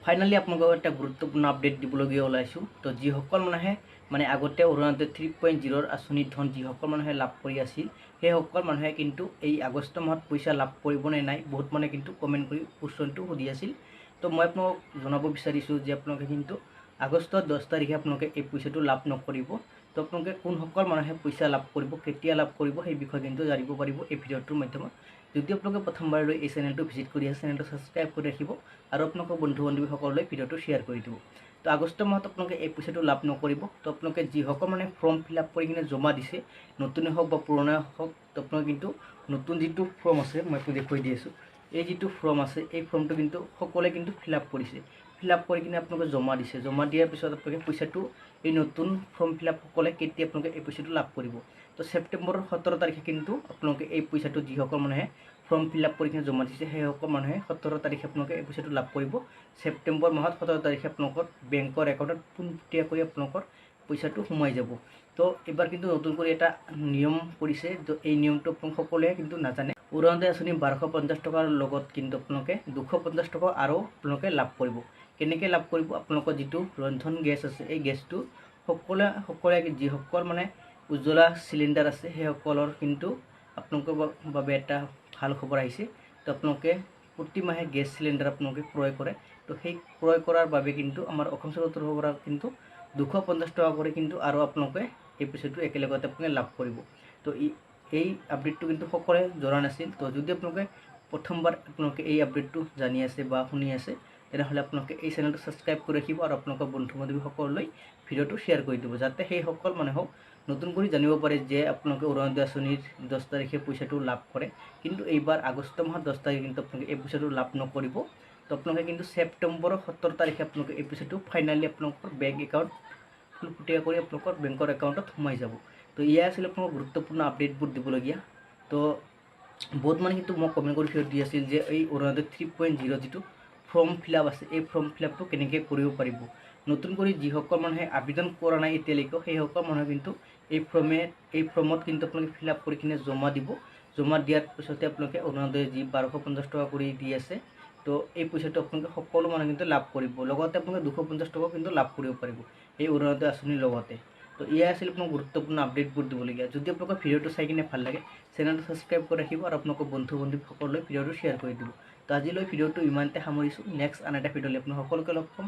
Finally আপোনালোকক এটা গুৰুত্বপূৰ্ণ আপডেট দিবলগীয়া ওলাইছোঁ। তো যিসকল মানুহে মানে আগতে অৰুণোদয় 3.0 আঁচনিৰ ধন যিসকল মানুহে লাভ কৰি আছিল, সেইসকল মানুহে কিন্তু এই আগষ্ট মাহত পইচা লাভ কৰিবনে নাই, বহুত মানুহে কিন্তু কমেণ্ট কৰি কুৱেশ্যনটো সুধি আছিল। তো মই আপোনাক জনাব বিচাৰিছোঁ যে আপোনালোকে কিন্তু আগষ্টৰ 10 তাৰিখে আপোনালোকে এই পইচাটো লাভ নকৰিব। তো আপোনালোকে কোনসকল মানুহে পইচা লাভ কৰিব, কেতিয়া লাভ কৰিব, সেই বিষয়ে কিন্তু জানিব পাৰিব এই ভিডিঅ'টোৰ মাধ্যমত। যদি আপোনালোকে প্ৰথমবাৰলৈ এই চেনেলটো ভিজিট কৰি আছে, চেনেলটো ছাবস্ক্ৰাইব কৰি ৰাখিব আৰু আপোনালোকৰ বন্ধু বান্ধৱীসকললৈ ভিডিঅ'টো শ্বেয়াৰ কৰি দিব। তো আগষ্ট মাহত আপোনালোকে এই পইচাটো লাভ নকৰিব। তো আপোনালোকে যিসকল মানে ফৰ্ম ফিল আপ কৰি কিনে জমা দিছে, নতুনে হওক বা পুৰণাই হওক, তো আপোনালোকে কিন্তু নতুন যিটো ফৰ্ম আছে মই আপোনাক দেখুৱাই দি আছোঁ। এই যিটো ফৰ্ম আছে, এই ফৰ্মটো কিন্তু সকলোৱে কিন্তু ফিল আপ কৰিছে। ফিল আপ কৰি কিনে আপোনালোকে জমা দিছে। জমা দিয়াৰ পিছত আপোনালোকে পইচাটো এই নতুন ফৰ্ম ফিল আপ সকলে কেতিয়া আপোনালোকে এই পইচাটো লাভ কৰিব। তো ছেপ্টেম্বৰৰ 17 তাৰিখে কিন্তু আপোনালোকে এই পইচাটো যিসকল মানুহে ফৰ্ম ফিল আপ কৰি কিনে জমা দিছে, সেইসকল মানুহে 17 তাৰিখে আপোনালোকে এই পইচাটো লাভ কৰিব। ছেপ্টেম্বৰ মাহত 17 তাৰিখে আপোনালোকৰ বেংকৰ একাউণ্টত পোনপটীয়াকৈ আপোনালোকৰ পইচাটো সোমাই যাব। তো এইবাৰ কিন্তু নতুন কৰি এটা নিয়ম কৰিছে। তো এই নিয়মটো আপোনালোক সকলোৱে কিন্তু নাজানে। অৰুণোদয় আঁচনি 1250 টকাৰ লগত কিন্তু আপোনালোকে 250 টকা আৰু আপোনালোকে লাভ কৰিব। কেনেকৈ লাভ কৰিব? আপোনালোকৰ যিটো ৰন্ধন গেছ আছে, এই গেছটো সকলোৱে যিসকল মানে উজ্জ্বলা চিলিণ্ডাৰ আছে, সেইসকলৰ কিন্তু আপোনালোকৰ বাবে এটা ভাল খবৰ আহিছে। তো আপোনালোকে প্ৰতি মাহে গেছ চিলিণ্ডাৰ আপোনালোকে ক্ৰয় কৰে। তো সেই ক্ৰয় কৰাৰ বাবে কিন্তু আমাৰ অসম চৰকাৰৰ তৰফৰ পৰা কিন্তু 250 টকা কৰি কিন্তু আৰু আপোনালোকে এই পইচাটো একেলগতে আপোনালোকে লাভ কৰিব। তো এই আপডেটটো কিন্তু সকলোৱে জনা নাছিল। তো যদি আপোনালোকে প্ৰথমবাৰ আপোনালোকে এই আপডেটটো জানি আছে বা শুনি আছে, তেনেহ'লে আপোনালোকে এই চেনেলটো ছাবস্ক্ৰাইব কৰি ৰাখিব আৰু আপোনালোকৰ বন্ধু বান্ধৱীসকললৈ ভিডিঅ'টো শ্বেয়াৰ কৰি দিব, যাতে সেইসকল মানুহক নতুন কৰি জানিব পাৰে যে আপোনালোকে অৰুণোদয় আঁচনিৰ 10 তাৰিখে পইচাটো লাভ কৰে। কিন্তু এইবাৰ আগষ্ট মাহৰ 10 তাৰিখে কিন্তু আপোনালোকে এই পইচাটো লাভ নকৰিব। তো আপোনালোকে কিন্তু ছেপ্টেম্বৰৰ 17 তাৰিখে আপোনালোকে এই পইচাটো ফাইনালি আপোনালোকৰ বেংক একাউণ্ট পোনপটীয়া কৰি আপোনালোকৰ বেংকৰ একাউণ্টত সোমাই যাব। তো এয়াই আছিল আপোনালোকৰ গুৰুত্বপূৰ্ণ আপডেটবোৰ দিবলগীয়া। তো বহুত মানে কিন্তু মোক কমেণ্ট কৰি দি আছিল যে এই অৰুণোদয় 3.0 যিটো ফৰ্ম ফিল আপ আছে, এই ফৰ্ম ফিল আপটো কেনেকৈ কৰিব পাৰিব। নতুন কৰি যিসকল মানুহে আবেদন কৰা নাই এতিয়ালৈকে, সেইসকল মানুহে কিন্তু এই ফৰ্মত কিন্তু আপোনালোকে ফিল আপ কৰি কিনে জমা দিব। জমা দিয়াৰ পিছতে আপোনালোকে অৰুণোদয় যি 1250 টকা কৰি দি আছে, তো এই পইচাটো আপোনালোকে সকলো মানুহে কিন্তু লাভ কৰিব। লগতে আপোনালোকে 250 টকাও কিন্তু লাভ কৰিব পাৰিব এই অৰুণোদয় আঁচনিৰ লগতে। তো এয়াই আছিল আপোনাক গুৰুত্বপূৰ্ণ আপডেটবোৰ দিবলগীয়া। যদি আপোনালোকৰ ভিডিঅ'টো চাই কিনে ভাল লাগে, চেনেলটো ছাবস্ক্ৰাইব কৰি ৰাখিব আৰু আপোনালোকৰ বন্ধু বান্ধৱীসকললৈ ভিডিঅ'টো শ্বেয়াৰ কৰি দিব। তো আজিলৈ ভিডিঅ'টো ইমানতে সামৰিছোঁ। নেক্সট আন এটা ভিডিঅ'লৈ আপোনাক সকলোকে লগ পাম।